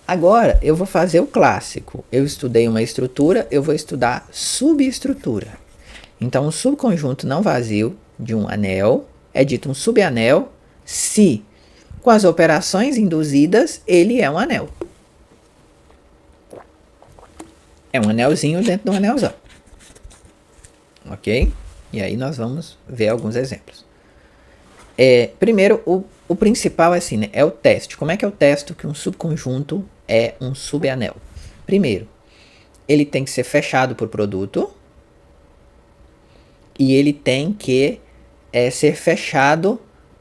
Agora, eu vou fazer o clássico. Eu estudei uma estrutura, eu vou estudar subestrutura. Então, um subconjunto não vazio de um anel é dito um subanel se, com as operações induzidas, ele é um anel. É um anelzinho dentro de um anelzão. Ok? E aí nós vamos ver alguns exemplos. Primeiro, o principal é assim, né? É o teste. Como é que eu testo que um subconjunto é um subanel? Primeiro, ele tem que ser fechado por produto. E ele tem que ser fechado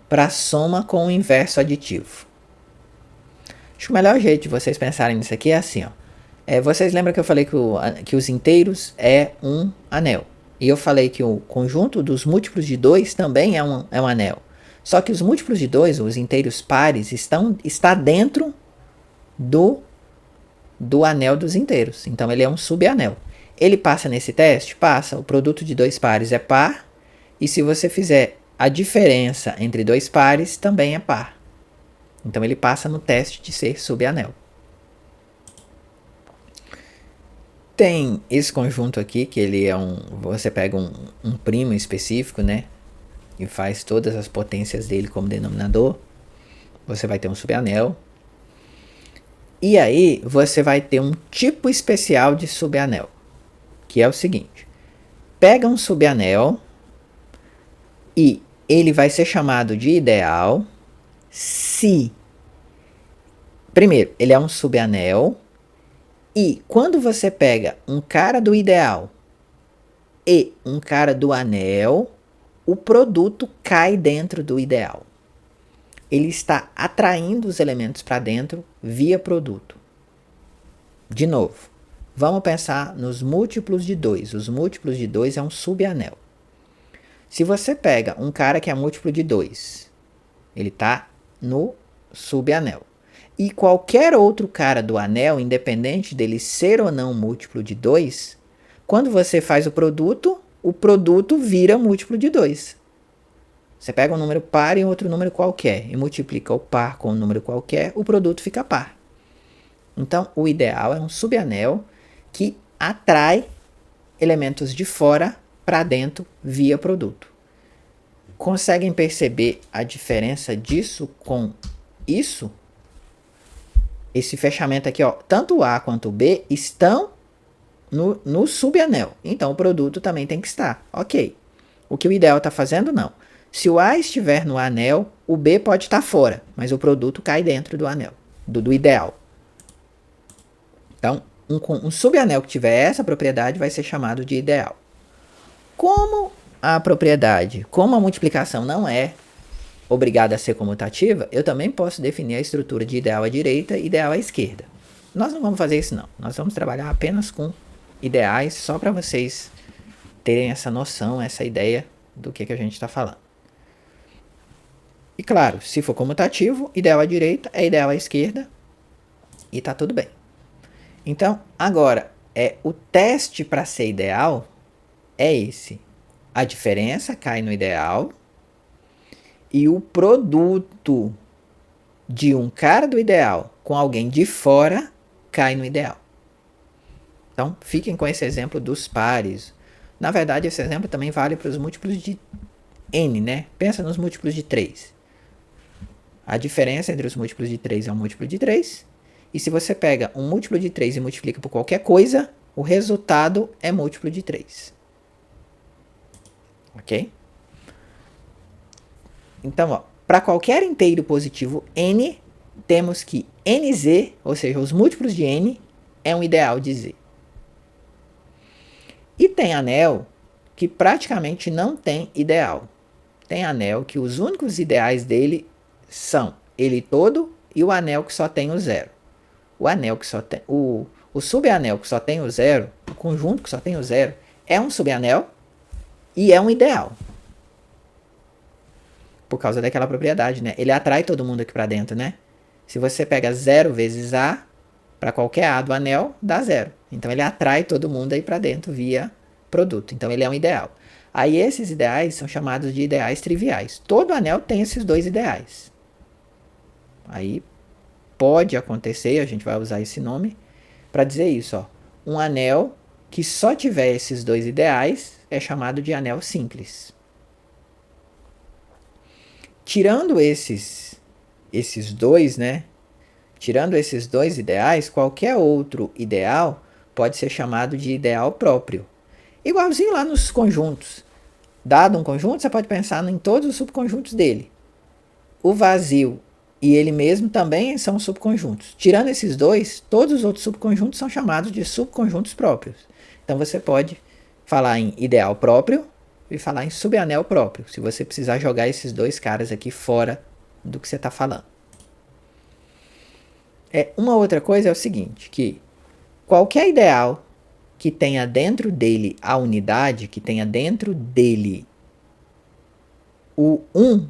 para soma com o inverso aditivo. Acho que o melhor jeito de vocês pensarem nisso aqui é assim, ó. Vocês lembram que eu falei que os inteiros é um anel. E eu falei que o conjunto dos múltiplos de 2 também é um anel. Só que os múltiplos de 2, os inteiros pares, está dentro do anel dos inteiros. Então ele é um subanel. Ele passa nesse teste? Passa. O produto de 2 pares é par. E se você fizer a diferença entre 2 pares, também é par. Então ele passa no teste de ser subanel. Tem esse conjunto aqui, que ele é você pega um primo específico, né? E faz todas as potências dele como denominador. Você vai ter um subanel. E aí você vai ter um tipo especial de subanel, que é o seguinte. Pega um subanel e ele vai ser chamado de ideal se, primeiro, ele é um subanel. E quando você pega um cara do ideal e um cara do anel, o produto cai dentro do ideal. Ele está atraindo os elementos para dentro via produto. De novo, vamos pensar nos múltiplos de 2. Os múltiplos de 2 é um subanel. Se você pega um cara que é múltiplo de 2, ele está no subanel. E qualquer outro cara do anel, independente dele ser ou não múltiplo de 2, quando você faz o produto vira múltiplo de 2. Você pega um número par e outro número qualquer e multiplica o par com um número qualquer, o produto fica par. Então, o ideal é um subanel que atrai elementos de fora para dentro via produto. Conseguem perceber a diferença disso com isso? Esse fechamento aqui, ó, tanto o A quanto o B estão no subanel. Então, o produto também tem que estar. Ok. O que o ideal está fazendo, não. Se o A estiver no anel, o B pode estar fora, mas o produto cai dentro do anel, do ideal. Então, um subanel que tiver essa propriedade vai ser chamado de ideal. Como a multiplicação não é obrigada a ser comutativa, eu também posso definir a estrutura de ideal à direita e ideal à esquerda. Nós não vamos fazer isso não. Nós vamos trabalhar apenas com ideais, só para vocês terem essa noção, essa ideia do que a gente está falando. E claro, se for comutativo, ideal à direita é ideal à esquerda e tá tudo bem. Então, agora, o teste para ser ideal é esse. A diferença cai no ideal e o produto de um cara do ideal com alguém de fora cai no ideal. Então, fiquem com esse exemplo dos pares. Na verdade, esse exemplo também vale para os múltiplos de n, né? Pensa nos múltiplos de 3. A diferença entre os múltiplos de 3 é um múltiplo de 3. E se você pega um múltiplo de 3 e multiplica por qualquer coisa, o resultado é múltiplo de 3. Ok? Então, para qualquer inteiro positivo n, temos que nz, ou seja, os múltiplos de n, é um ideal de z. E tem anel que praticamente não tem ideal. Tem anel que os únicos ideais dele são ele todo e o anel que só tem o zero. O anel que só tem o subanel que só tem o zero, o conjunto que só tem o zero, é um subanel e é um ideal. Por causa daquela propriedade, né? Ele atrai todo mundo aqui para dentro, né? Se você pega 0 vezes A, para qualquer A do anel, dá 0. Então ele atrai todo mundo aí para dentro via produto. Então ele é um ideal. Aí esses ideais são chamados de ideais triviais. Todo anel tem esses dois ideais. Aí pode acontecer, a gente vai usar esse nome para dizer isso, ó. Um anel que só tiver esses dois ideais é chamado de anel simples. Tirando esses dois, né? Tirando esses dois ideais, qualquer outro ideal pode ser chamado de ideal próprio. Igualzinho lá nos conjuntos. Dado um conjunto, você pode pensar em todos os subconjuntos dele. O vazio e ele mesmo também são subconjuntos. Tirando esses dois, todos os outros subconjuntos são chamados de subconjuntos próprios. Então você pode falar em ideal próprio e falar em subanel próprio, se você precisar jogar esses dois caras aqui fora do que você está falando. Uma outra coisa é o seguinte, que qualquer ideal que tenha dentro dele a unidade, que tenha dentro dele o 1,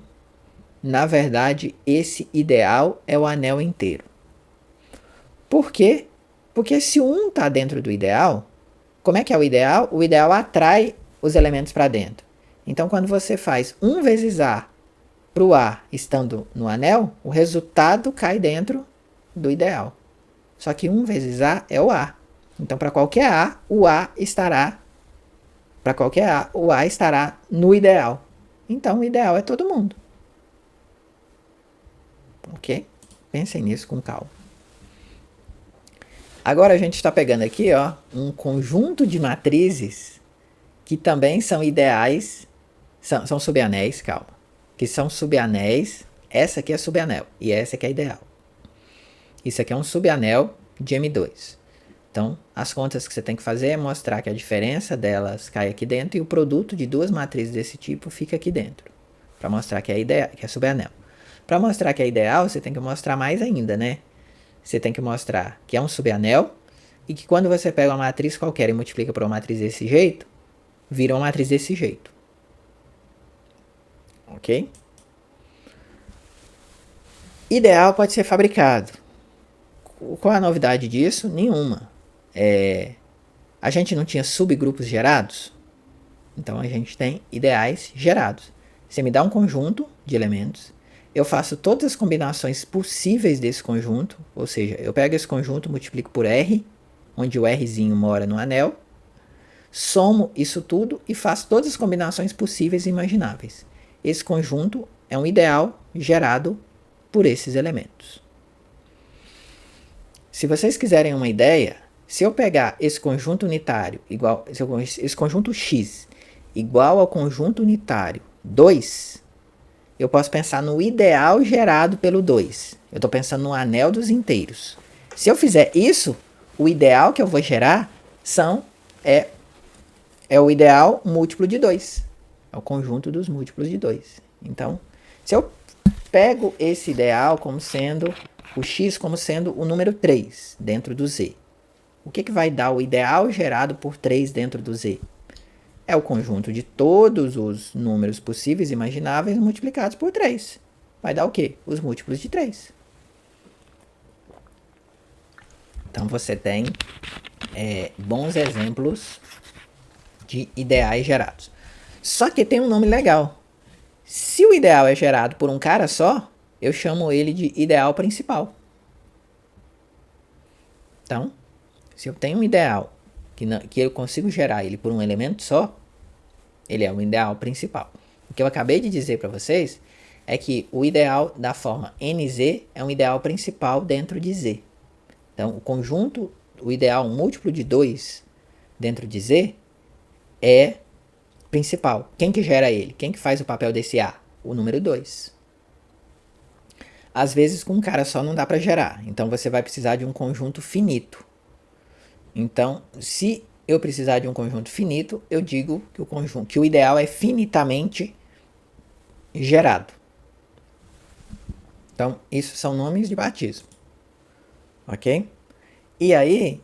na verdade, esse ideal é o anel inteiro. Por quê? Porque se o 1 está dentro do ideal, como é que é o ideal? O ideal atrai os elementos para dentro. Então, quando você faz 1 vezes A para o A estando no anel, o resultado cai dentro do ideal. Só que 1 vezes A é o A. Então, para qualquer A, o A estará no ideal. Então, o ideal é todo mundo. Ok? Pensem nisso com calma. Agora a gente está pegando aqui, ó, um conjunto de matrizes que também são ideais, são subanéis, calma. Que são subanéis. Essa aqui é subanel e essa aqui é ideal. Isso aqui é um subanel de M2. Então, as contas que você tem que fazer é mostrar que a diferença delas cai aqui dentro e o produto de duas matrizes desse tipo fica aqui dentro. Para mostrar que é ideal, que é subanel. Para mostrar que é ideal, você tem que mostrar mais ainda, né? Você tem que mostrar que é um subanel e que quando você pega uma matriz qualquer e multiplica por uma matriz desse jeito, vira uma matriz desse jeito. Ok? Ideal pode ser fabricado. Qual a novidade disso? Nenhuma. A gente não tinha subgrupos gerados? Então a gente tem ideais gerados. Você me dá um conjunto de elementos, eu faço todas as combinações possíveis desse conjunto, ou seja, eu pego esse conjunto, multiplico por R, onde o Rzinho mora no anel, somo isso tudo e faço todas as combinações possíveis e imagináveis. Esse conjunto é um ideal gerado por esses elementos. Se vocês quiserem uma ideia, se eu pegar esse conjunto unitário, esse conjunto X, igual ao conjunto unitário 2, eu posso pensar no ideal gerado pelo 2. Eu estou pensando no anel dos inteiros. Se eu fizer isso, o ideal que eu vou gerar é o ideal múltiplo de 2. É o conjunto dos múltiplos de 2. Então, se eu pego esse ideal como sendo o x como sendo o número 3 dentro do z, o que vai dar o ideal gerado por 3 dentro do z? É o conjunto de todos os números possíveis e imagináveis multiplicados por 3. Vai dar o quê? Os múltiplos de 3. Então você tem bons exemplos de ideais gerados. Só que tem um nome legal. Se o ideal é gerado por um cara só, eu chamo ele de ideal principal. Então, se eu tenho um ideal que eu consigo gerar ele por um elemento só, ele é um ideal principal. O que eu acabei de dizer para vocês é que o ideal da forma nz é um ideal principal dentro de z. Então, o conjunto, o ideal múltiplo de 2 dentro de z é principal. Quem que gera ele? Quem que faz o papel desse A? O número 2. Às vezes, com um cara só não dá para gerar. Então, você vai precisar de um conjunto finito. Então, se eu precisar de um conjunto finito, eu digo que o ideal é finitamente gerado. Então, isso são nomes de batismo. Ok? E aí,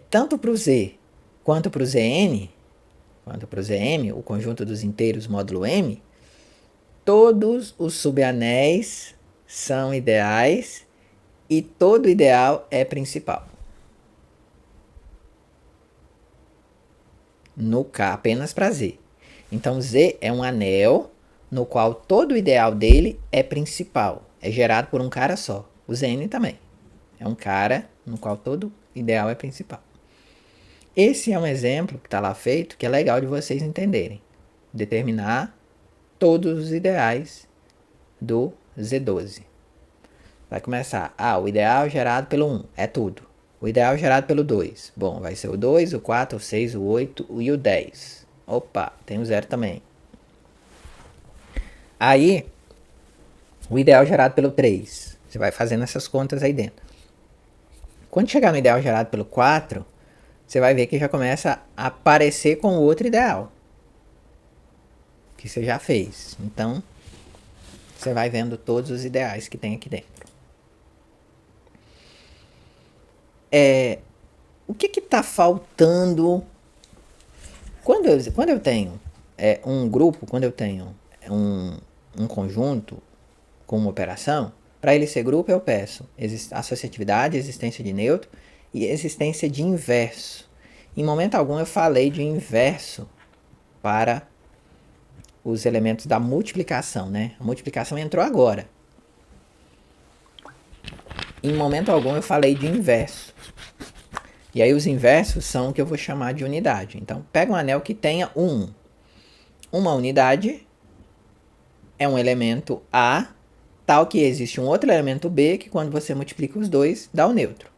tanto para o Z quanto para o Zn, quanto para o Zm, o conjunto dos inteiros módulo M, todos os subanéis são ideais e todo ideal é principal. No K, apenas para Z. Então, Z é um anel no qual todo o ideal dele é principal, é gerado por um cara só. O Zn também. É um cara no qual todo ideal é principal. Esse é um exemplo que está lá feito que é legal de vocês entenderem. Determinar todos os ideais do Z12. Vai começar. O ideal gerado pelo 1 é tudo. O ideal gerado pelo 2. Bom, vai ser o 2, o 4, o 6, o 8 e o 10. Opa, tem o 0 também. Aí, o ideal gerado pelo 3. Você vai fazendo essas contas aí dentro. Quando chegar no ideal gerado pelo 4, você vai ver que já começa a aparecer com o outro ideal. Que você já fez. Então, você vai vendo todos os ideais que tem aqui dentro. O que está faltando? Quando eu tenho um grupo, quando eu tenho um conjunto com uma operação, para ele ser grupo eu peço associatividade, existência de neutro e existência de inverso. Em momento algum eu falei de inverso para os elementos da multiplicação, né? A multiplicação entrou agora. Em momento algum eu falei de inverso. E aí os inversos são o que eu vou chamar de unidade. Então, pega um anel que tenha 1. Uma unidade é um elemento A, tal que existe um outro elemento B, que quando você multiplica os dois, dá o neutro.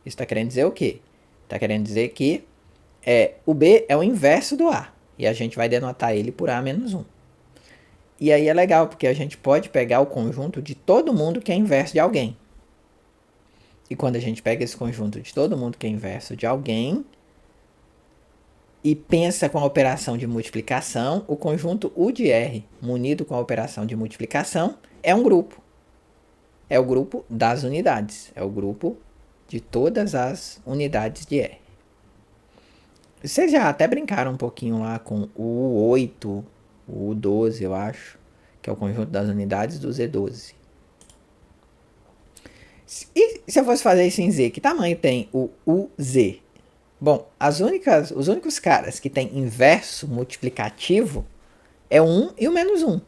Isso está querendo dizer o quê? Está querendo dizer que o B é o inverso do A. E a gente vai denotar ele por A menos 1. E aí é legal, porque a gente pode pegar o conjunto de todo mundo que é inverso de alguém. E quando a gente pega esse conjunto de todo mundo que é inverso de alguém e pensa com a operação de multiplicação, o conjunto U de R, munido com a operação de multiplicação, é um grupo. É o grupo das unidades. É o grupo de todas as unidades de R. Vocês já até brincaram um pouquinho lá com o U8, o U12, eu acho, que é o conjunto das unidades do Z12. E se eu fosse fazer isso em Z, que tamanho tem o UZ? Bom, os únicos caras que tem inverso multiplicativo é o 1 e o menos 1.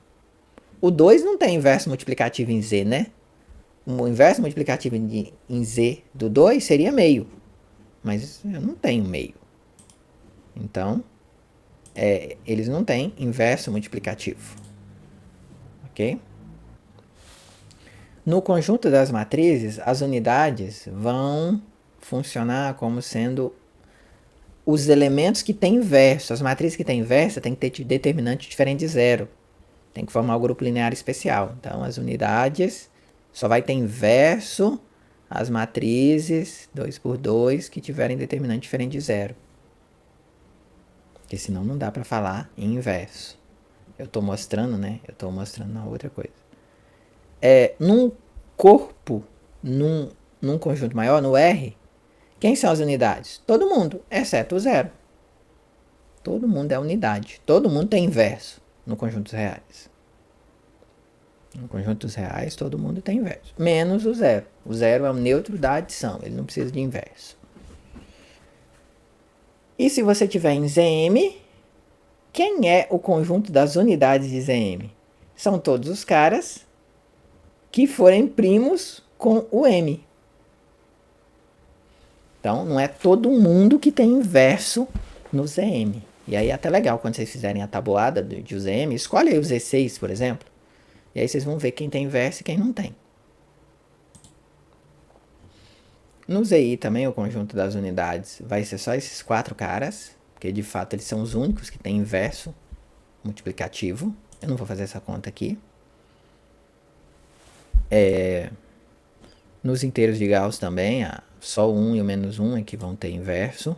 O 2 não tem inverso multiplicativo em Z, né? O inverso multiplicativo em Z do 2 seria meio. Mas eu não tenho meio. Então, eles não têm inverso multiplicativo. Ok? No conjunto das matrizes, as unidades vão funcionar como sendo os elementos que têm inverso. As matrizes que têm inverso têm que ter determinante diferente de zero. Tem que formar o grupo linear especial. Então, as unidades só vai ter inverso as matrizes 2 por 2 que tiverem determinante diferente de zero. Porque senão não dá para falar em inverso. Eu estou mostrando, né? Eu estou mostrando na outra coisa. Num corpo, num conjunto maior, no R, quem são as unidades? Todo mundo, exceto o zero. Todo mundo é unidade. Todo mundo tem inverso no conjunto dos reais. No conjunto dos reais, todo mundo tem inverso. Menos o zero. O zero é o neutro da adição. Ele não precisa de inverso. E se você tiver em Zm, quem é o conjunto das unidades de Zm? São todos os caras que forem primos com o M. Então, não é todo mundo que tem inverso no Zm. E aí é até legal quando vocês fizerem a tabuada de Zm, escolhe aí o Z6, por exemplo. E aí vocês vão ver quem tem inverso e quem não tem. No Zi também, o conjunto das unidades vai ser só esses 4 caras, porque de fato eles são os únicos que têm inverso multiplicativo. Eu não vou fazer essa conta aqui. Nos inteiros de Gauss também, só o 1 e o menos 1 é que vão ter inverso.